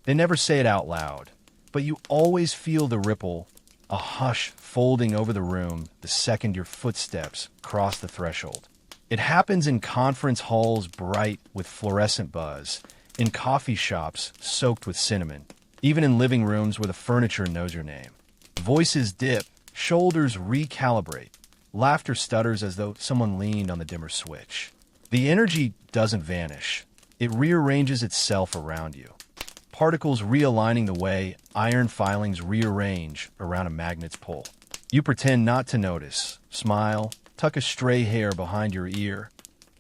They never say it out loud, but you always feel the ripple, a hush folding over the room the second your footsteps cross the threshold. It happens in conference halls bright with fluorescent buzz, in coffee shops soaked with cinnamon, even in living rooms where the furniture knows your name. Voices dip, shoulders recalibrate, laughter stutters as though someone leaned on the dimmer switch. The energy doesn't vanish. It rearranges itself around you. Particles realigning the way iron filings rearrange around a magnet's pull. You pretend not to notice, smile, tuck a stray hair behind your ear,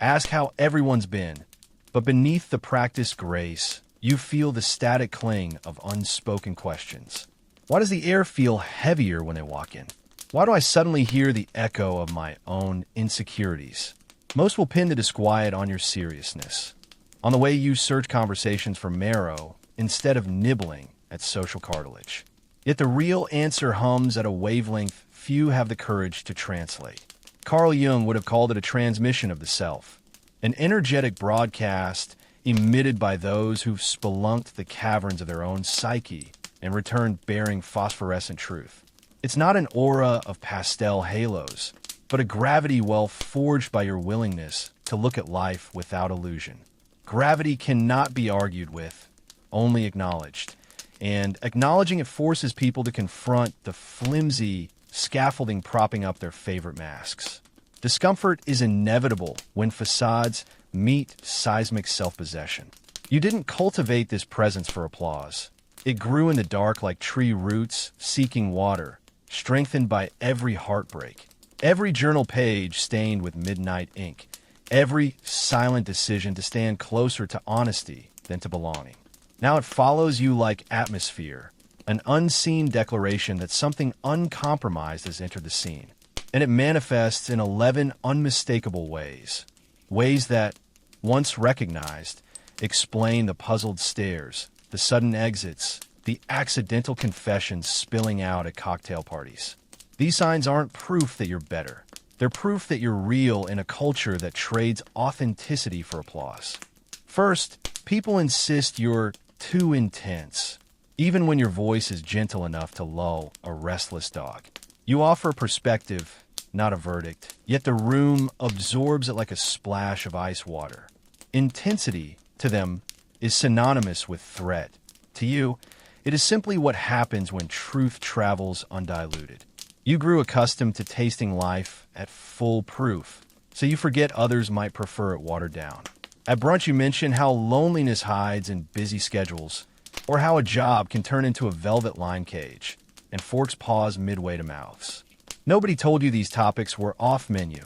ask how everyone's been, but beneath the practiced grace, you feel the static cling of unspoken questions. Why does the air feel heavier when they walk in? Why do I suddenly hear the echo of my own insecurities? Most will pin the disquiet on your seriousness, on the way you search conversations for marrow instead of nibbling at social cartilage. Yet the real answer hums at a wavelength few have the courage to translate. Carl Jung would have called it a transmission of the self, an energetic broadcast emitted by those who've spelunked the caverns of their own psyche and returned bearing phosphorescent truth. It's not an aura of pastel halos, but a gravity well forged by your willingness to look at life without illusion. Gravity cannot be argued with, only acknowledged. And acknowledging it forces people to confront the flimsy scaffolding propping up their favorite masks. Discomfort is inevitable when facades meet seismic self-possession. You didn't cultivate this presence for applause. It grew in the dark like tree roots seeking water, strengthened by every heartbreak, every journal page stained with midnight ink, every silent decision to stand closer to honesty than to belonging. Now it follows you like atmosphere, an unseen declaration that something uncompromised has entered the scene. And it manifests in 11 unmistakable ways. Ways that, once recognized, explain the puzzled stares, the sudden exits, the accidental confessions spilling out at cocktail parties. These signs aren't proof that you're better. They're proof that you're real in a culture that trades authenticity for applause. First, people insist you're too intense, even when your voice is gentle enough to lull a restless dog. You offer perspective, not a verdict, yet the room absorbs it like a splash of ice water. Intensity, to them, is synonymous with threat. To you, it is simply what happens when truth travels undiluted. You grew accustomed to tasting life at full proof, so you forget others might prefer it watered down. At brunch, you mention how loneliness hides in busy schedules, or how a job can turn into a velvet line cage, and forks pause midway to mouths. Nobody told you these topics were off menu.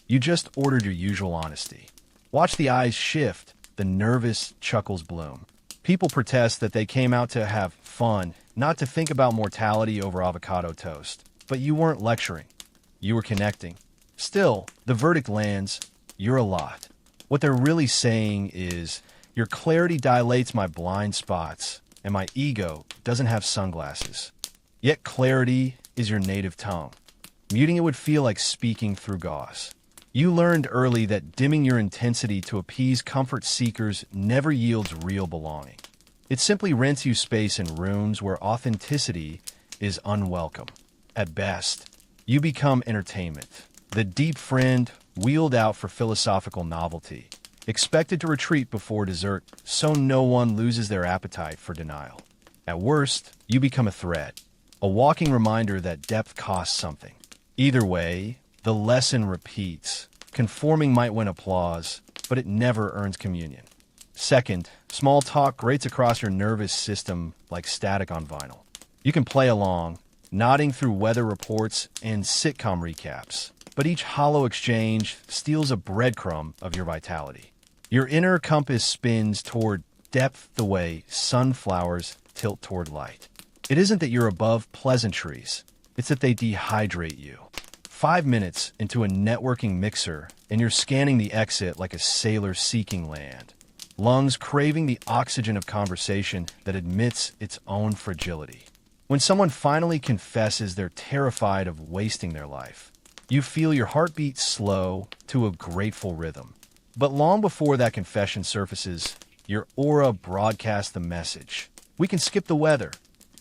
You just ordered your usual honesty. Watch the eyes shift, the nervous chuckles bloom. People protest that they came out to have fun, not to think about mortality over avocado toast. But you weren't lecturing. You were connecting. Still, the verdict lands, you're a lot. What they're really saying is, your clarity dilates my blind spots, and my ego doesn't have sunglasses. Yet clarity is your native tongue. Muting it would feel like speaking through gauze. You learned early that dimming your intensity to appease comfort seekers never yields real belonging. It simply rents you space in rooms where authenticity is unwelcome. At best, you become entertainment, the deep friend wheeled out for philosophical novelty, expected to retreat before dessert so no one loses their appetite for denial. At worst, you become a threat, a walking reminder that depth costs something. Either way, the lesson repeats. Conforming might win applause, but it never earns communion. Second, small talk grates across your nervous system like static on vinyl. You can play along, nodding through weather reports and sitcom recaps, but each hollow exchange steals a breadcrumb of your vitality. Your inner compass spins toward depth the way sunflowers tilt toward light. It isn't that you're above pleasantries, it's that they dehydrate you. 5 minutes into a networking mixer, and you're scanning the exit like a sailor seeking land. Lungs craving the oxygen of conversation that admits its own fragility. When someone finally confesses they're terrified of wasting their life, you feel your heartbeat slow to a grateful rhythm. But long before that confession surfaces, your aura broadcasts the message. We can skip the weather.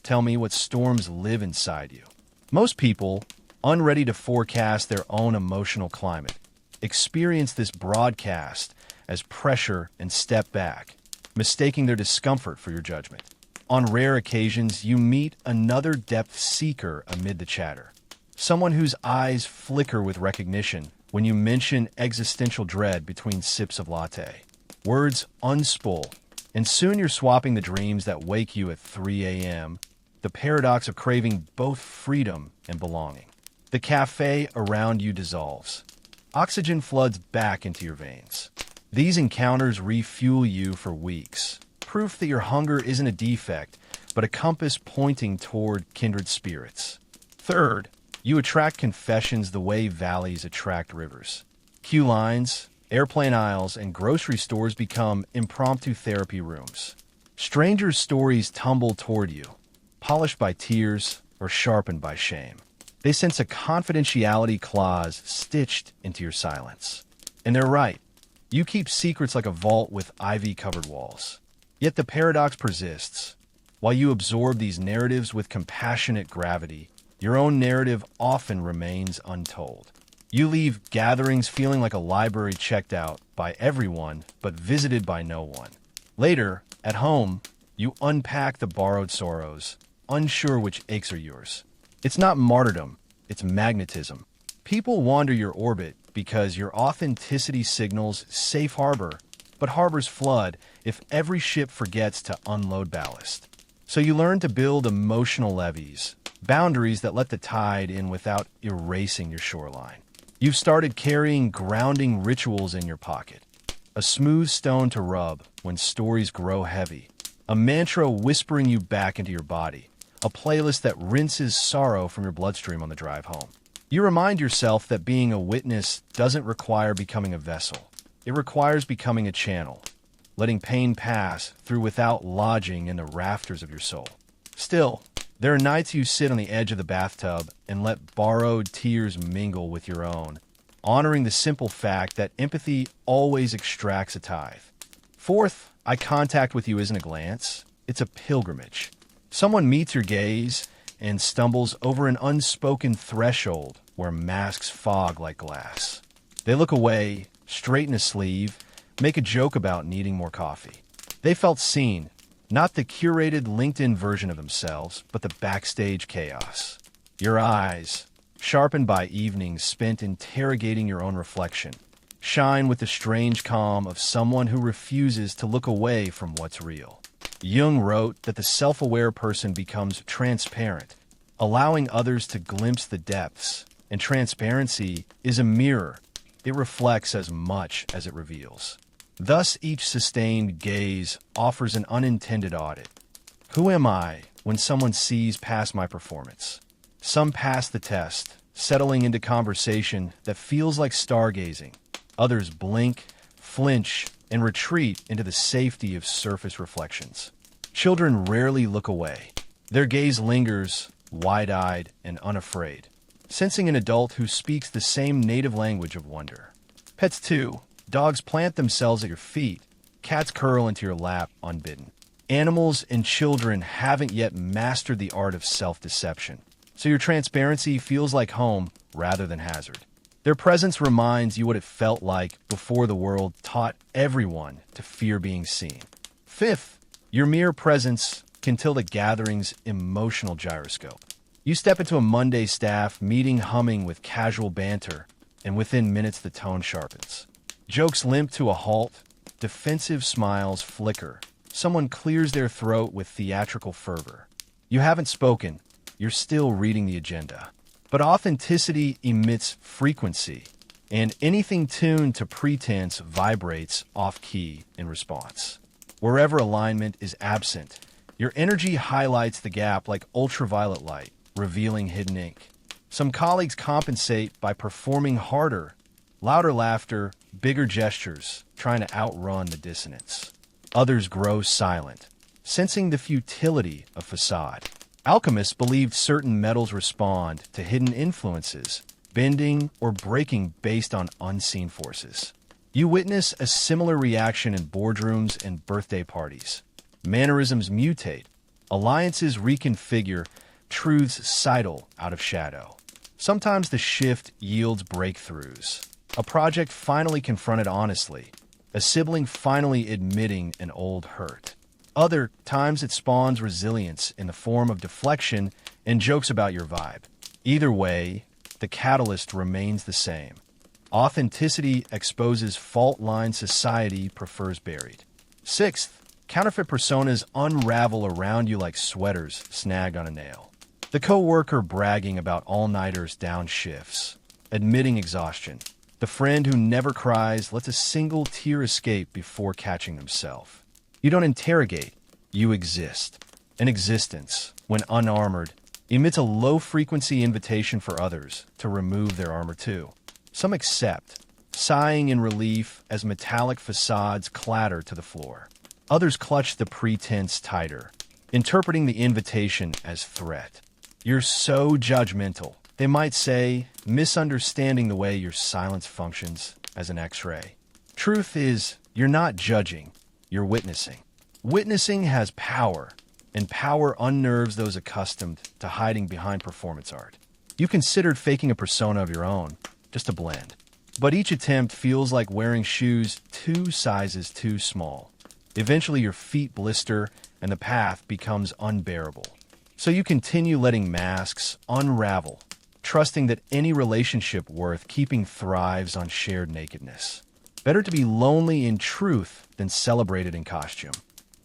Tell me what storms live inside you. Most people, unready to forecast their own emotional climate, experience this broadcast as pressure and step back, mistaking their discomfort for your judgment. On rare occasions, you meet another depth seeker amid the chatter, someone whose eyes flicker with recognition when you mention existential dread between sips of latte. Words unspool, and soon you're swapping the dreams that wake you at 3 a.m., the paradox of craving both freedom and belonging. The cafe around you dissolves. Oxygen floods back into your veins. These encounters refuel you for weeks, proof that your hunger isn't a defect, but a compass pointing toward kindred spirits. Third, you attract confessions the way valleys attract rivers. Queue lines, airplane aisles, and grocery stores become impromptu therapy rooms. Strangers' stories tumble toward you, polished by tears or sharpened by shame. They sense a confidentiality clause stitched into your silence. And they're right. You keep secrets like a vault with ivy-covered walls. Yet the paradox persists. While you absorb these narratives with compassionate gravity, your own narrative often remains untold. You leave gatherings feeling like a library checked out by everyone but visited by no one. Later, at home, you unpack the borrowed sorrows, unsure which aches are yours. It's not martyrdom, it's magnetism. People wander your orbit because your authenticity signals safe harbor, but harbors flood if every ship forgets to unload ballast. So you learn to build emotional levees, boundaries that let the tide in without erasing your shoreline. You've started carrying grounding rituals in your pocket. A smooth stone to rub when stories grow heavy. A mantra whispering you back into your body. A playlist that rinses sorrow from your bloodstream on the drive home. You remind yourself that being a witness doesn't require becoming a vessel. It requires becoming a channel, letting pain pass through without lodging in the rafters of your soul. Still, there are nights you sit on the edge of the bathtub and let borrowed tears mingle with your own, honoring the simple fact that empathy always extracts a tithe. Fourth, eye contact with you isn't a glance, it's a pilgrimage. Someone meets your gaze and stumbles over an unspoken threshold where masks fog like glass. They look away, straighten a sleeve, make a joke about needing more coffee. They felt seen, not the curated LinkedIn version of themselves, but the backstage chaos. Your eyes, sharpened by evenings spent interrogating your own reflection, shine with the strange calm of someone who refuses to look away from what's real. Jung wrote that the self-aware person becomes transparent, allowing others to glimpse the depths, and transparency is a mirror. It reflects as much as it reveals. Thus, each sustained gaze offers an unintended audit. Who am I when someone sees past my performance? Some pass the test, settling into conversation that feels like stargazing. Others blink, flinch, and retreat into the safety of surface reflections. Children rarely look away. Their gaze lingers, wide-eyed and unafraid, sensing an adult who speaks the same native language of wonder. Pets too. Dogs plant themselves at your feet. Cats curl into your lap unbidden. Animals and children haven't yet mastered the art of self-deception, so your transparency feels like home rather than hazard. Their presence reminds you what it felt like before the world taught everyone to fear being seen. Fifth, your mere presence can tilt a gathering's emotional gyroscope. You step into a Monday staff meeting humming with casual banter, and within minutes the tone sharpens. Jokes limp to a halt, defensive smiles flicker. Someone clears their throat with theatrical fervor. You haven't spoken, you're still reading the agenda. But authenticity emits frequency, and anything tuned to pretense vibrates off-key in response. Wherever alignment is absent, your energy highlights the gap like ultraviolet light, revealing hidden ink. Some colleagues compensate by performing harder, louder laughter, bigger gestures, trying to outrun the dissonance. Others grow silent, sensing the futility of facade. Alchemists believed certain metals respond to hidden influences, bending or breaking based on unseen forces. You witness a similar reaction in boardrooms and birthday parties. Mannerisms mutate, Alliances reconfigure, truths sidle out of shadow. Sometimes the shift yields breakthroughs. A project finally confronted honestly. A sibling finally admitting an old hurt. Other times it spawns resilience in the form of deflection and jokes about your vibe. Either way, the catalyst remains the same. Authenticity exposes fault lines society prefers buried. Sixth, counterfeit personas unravel around you like sweaters snagged on a nail. The coworker bragging about all-nighters down shifts, admitting exhaustion. The friend who never cries lets a single tear escape before catching themselves. You don't interrogate, you exist. An existence, when unarmored, emits a low-frequency invitation for others to remove their armor too. Some accept, sighing in relief as metallic facades clatter to the floor. Others clutch the pretense tighter, interpreting the invitation as threat. You're so judgmental, they might say, misunderstanding the way your silence functions as an X-ray. Truth is, you're not judging, you're witnessing. Witnessing has power, and power unnerves those accustomed to hiding behind performance art. You considered faking a persona of your own, just to blend. But each attempt feels like wearing shoes 2 sizes too small. Eventually your feet blister and the path becomes unbearable. So you continue letting masks unravel, trusting that any relationship worth keeping thrives on shared nakedness. Better to be lonely in truth than celebrated in costume.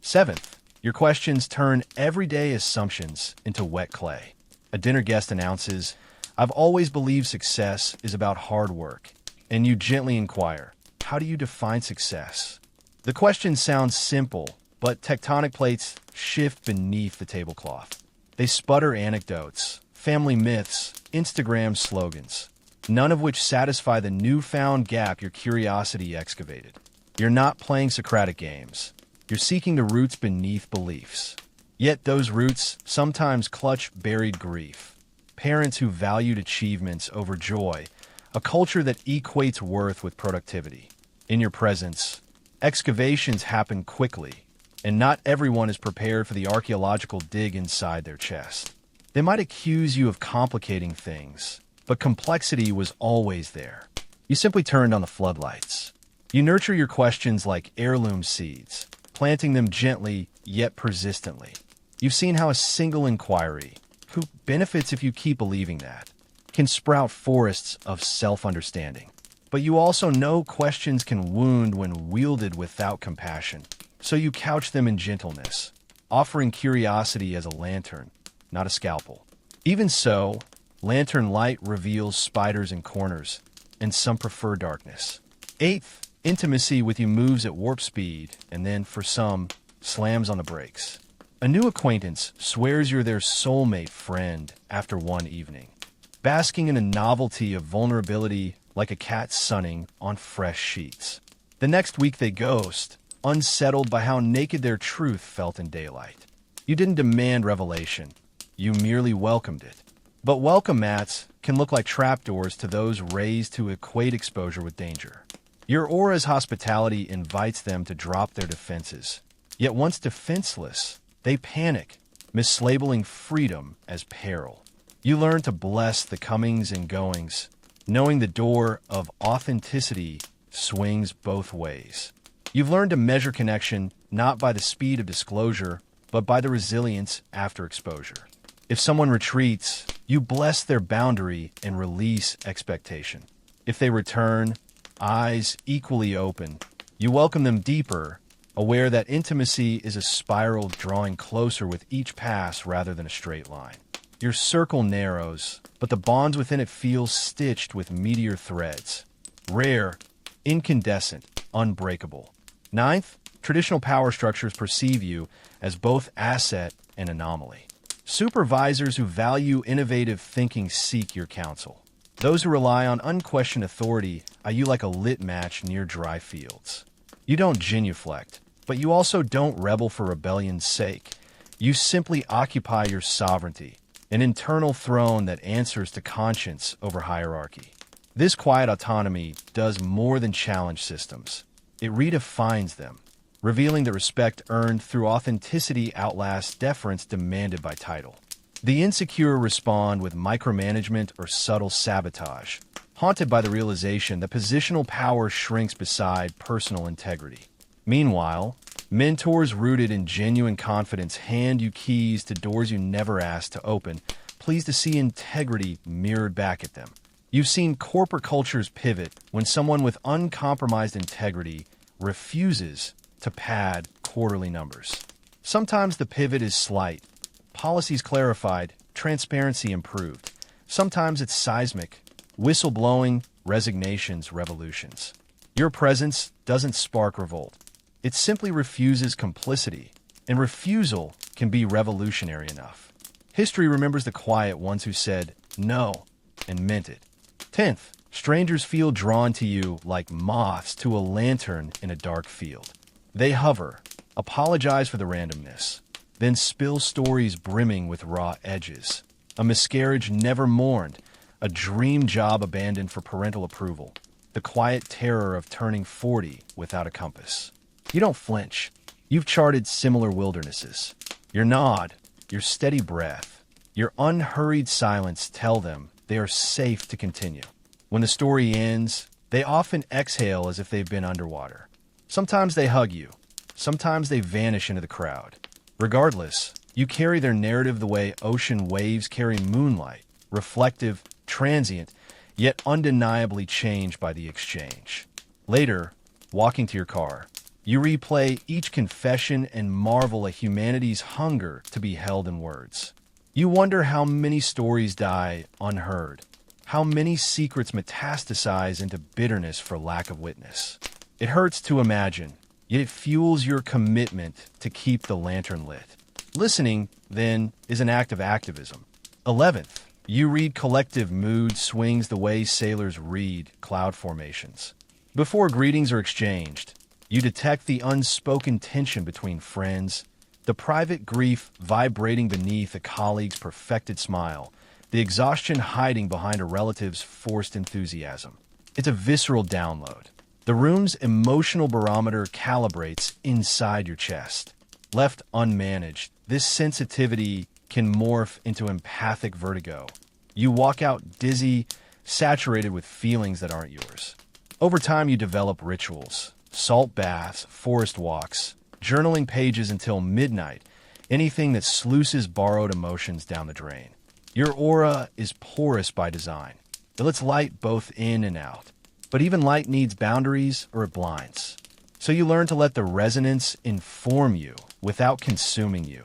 Seventh, your questions turn everyday assumptions into wet clay. A dinner guest announces, "I've always believed success is about hard work." And you gently inquire, "How do you define success?" The question sounds simple, but tectonic plates shift beneath the tablecloth. They sputter anecdotes, family myths, Instagram slogans, none of which satisfy the newfound gap your curiosity excavated. You're not playing Socratic games. You're seeking the roots beneath beliefs. Yet those roots sometimes clutch buried grief. Parents who valued achievements over joy, a culture that equates worth with productivity. In your presence, excavations happen quickly, and not everyone is prepared for the archaeological dig inside their chest. They might accuse you of complicating things, but complexity was always there. You simply turned on the floodlights. You nurture your questions like heirloom seeds, planting them gently yet persistently. You've seen how a single inquiry, who benefits if you keep believing that, can sprout forests of self-understanding. But you also know questions can wound when wielded without compassion. So you couch them in gentleness, offering curiosity as a lantern, not a scalpel. Even so, lantern light reveals spiders in corners, and some prefer darkness. Eighth, intimacy with you moves at warp speed, and then, for some, slams on the brakes. A new acquaintance swears you're their soulmate friend after one evening, basking in a novelty of vulnerability like a cat sunning on fresh sheets. The next week they ghost, unsettled by how naked their truth felt in daylight. You didn't demand revelation. You merely welcomed it. But welcome mats can look like trapdoors to those raised to equate exposure with danger. Your aura's hospitality invites them to drop their defenses. Yet once defenseless, they panic, mislabeling freedom as peril. You learn to bless the comings and goings, knowing the door of authenticity swings both ways. You've learned to measure connection not by the speed of disclosure, but by the resilience after exposure. If someone retreats, you bless their boundary and release expectation. If they return, eyes equally open, you welcome them deeper, aware that intimacy is a spiral drawing closer with each pass rather than a straight line. Your circle narrows, but the bonds within it feel stitched with meteor threads. Rare, incandescent, unbreakable. Ninth, traditional power structures perceive you as both asset and anomaly. Supervisors who value innovative thinking seek your counsel. Those who rely on unquestioned authority eye you like a lit match near dry fields. You don't genuflect, but you also don't rebel for rebellion's sake. You simply occupy your sovereignty, an internal throne that answers to conscience over hierarchy. This quiet autonomy does more than challenge systems. It redefines them. revealing that respect earned through authenticity outlasts deference demanded by title. The insecure respond with micromanagement or subtle sabotage, haunted by the realization that positional power shrinks beside personal integrity. Meanwhile, mentors rooted in genuine confidence hand you keys to doors you never asked to open, pleased to see integrity mirrored back at them. You've seen corporate cultures pivot when someone with uncompromised integrity refuses to pad quarterly numbers. Sometimes the pivot is slight, policies clarified, transparency improved. Sometimes it's seismic, whistleblowing, resignations, revolutions. Your presence doesn't spark revolt. It simply refuses complicity, and refusal can be revolutionary enough. History remembers the quiet ones who said no and meant it. 10th, strangers feel drawn to you like moths to a lantern in a dark field. They hover, apologize for the randomness, then spill stories brimming with raw edges. A miscarriage never mourned, a dream job abandoned for parental approval, the quiet terror of turning 40 without a compass. You don't flinch. You've charted similar wildernesses. Your nod, your steady breath, your unhurried silence tell them they are safe to continue. When the story ends, they often exhale as if they've been underwater. Sometimes they hug you. Sometimes they vanish into the crowd. Regardless, you carry their narrative the way ocean waves carry moonlight, reflective, transient, yet undeniably changed by the exchange. Later, walking to your car, you replay each confession and marvel at humanity's hunger to be held in words. You wonder how many stories die unheard, how many secrets metastasize into bitterness for lack of witness. It hurts to imagine, yet it fuels your commitment to keep the lantern lit. Listening, then, is an act of activism. 11th, you read collective mood swings the way sailors read cloud formations. Before greetings are exchanged, you detect the unspoken tension between friends, the private grief vibrating beneath a colleague's perfected smile, the exhaustion hiding behind a relative's forced enthusiasm. It's a visceral download. The room's emotional barometer calibrates inside your chest. Left unmanaged, this sensitivity can morph into empathic vertigo. You walk out dizzy, saturated with feelings that aren't yours. Over time, you develop rituals, salt baths, forest walks, journaling pages until midnight, anything that sluices borrowed emotions down the drain. Your aura is porous by design. It lets light both in and out. But even light needs boundaries or it blinds. So you learn to let the resonance inform you without consuming you,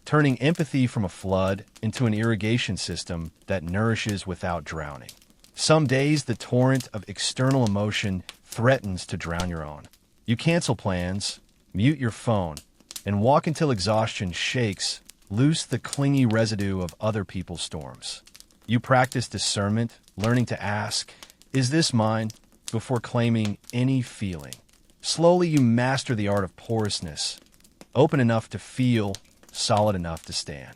turning empathy from a flood into an irrigation system that nourishes without drowning. Some days, the torrent of external emotion threatens to drown your own. You cancel plans, mute your phone, and walk until exhaustion shakes loose the clingy residue of other people's storms. You practice discernment, learning to ask, "Is this mine?" before claiming any feeling. Slowly, you master the art of porousness, open enough to feel, solid enough to stand.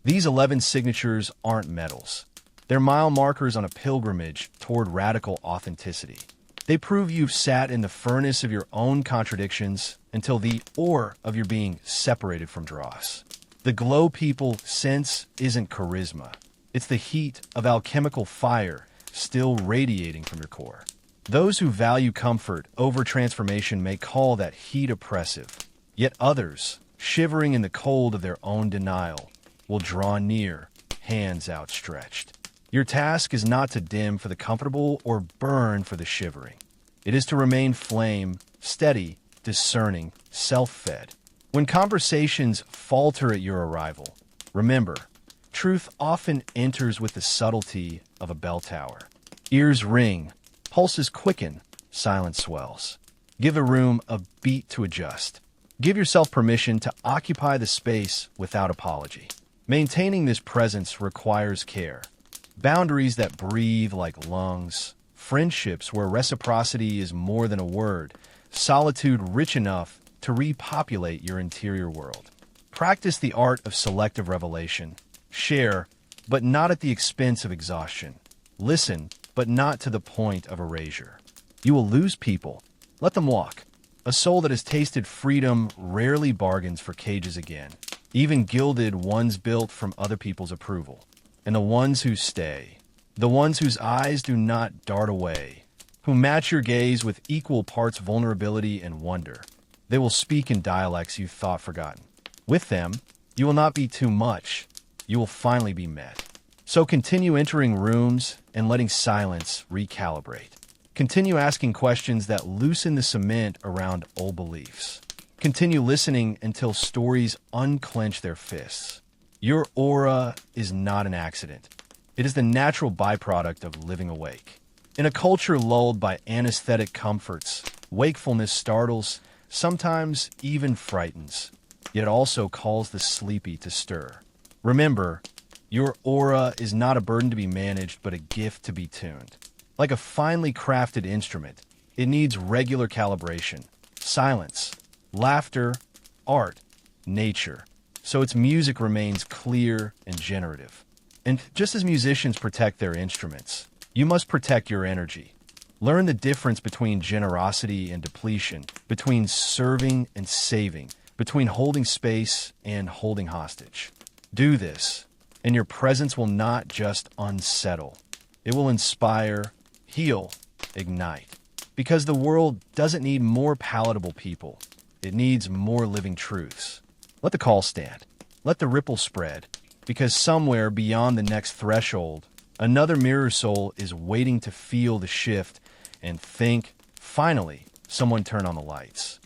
These 11 signatures aren't medals. They're mile markers on a pilgrimage toward radical authenticity. They prove you've sat in the furnace of your own contradictions until the ore of your being separated from dross. The glow people sense isn't charisma. It's the heat of alchemical fire still radiating from your core. Those who value comfort over transformation may call that heat oppressive. Yet others, shivering in the cold of their own denial, will draw near, hands outstretched. Your task is not to dim for the comfortable or burn for the shivering. It is to remain flame, steady, discerning, self-fed. When conversations falter at your arrival, remember, truth often enters with the subtlety of a bell tower. Ears ring, pulses quicken, silence swells. Give a room a beat to adjust. Give yourself permission to occupy the space without apology. Maintaining this presence requires care. Boundaries that breathe like lungs, friendships where reciprocity is more than a word, solitude rich enough to repopulate your interior world. Practice the art of selective revelation. Share, but not at the expense of exhaustion. Listen, but not to the point of erasure. You will lose people. Let them walk. A soul that has tasted freedom rarely bargains for cages again, even gilded ones built from other people's approval. And the ones who stay, the ones whose eyes do not dart away, who match your gaze with equal parts vulnerability and wonder, they will speak in dialects you thought forgotten. With them, you will not be too much. You will finally be met. So continue entering rooms and letting silence recalibrate. Continue asking questions that loosen the cement around old beliefs. Continue listening until stories unclench their fists. Your aura is not an accident. It is the natural byproduct of living awake. In a culture lulled by anesthetic comforts, wakefulness startles, sometimes even frightens, yet it also calls the sleepy to stir. Remember, your aura is not a burden to be managed, but a gift to be tuned. Like a finely crafted instrument, it needs regular calibration, silence, laughter, art, nature, so its music remains clear and generative. And just as musicians protect their instruments, you must protect your energy. Learn the difference between generosity and depletion, between serving and saving, between holding space and holding hostage. Do this, and your presence will not just unsettle. It will inspire, heal, ignite. Because the world doesn't need more palatable people. It needs more living truths. Let the call stand. Let the ripple spread. Because somewhere beyond the next threshold, another mirror soul is waiting to feel the shift and think, finally, someone turn on the lights.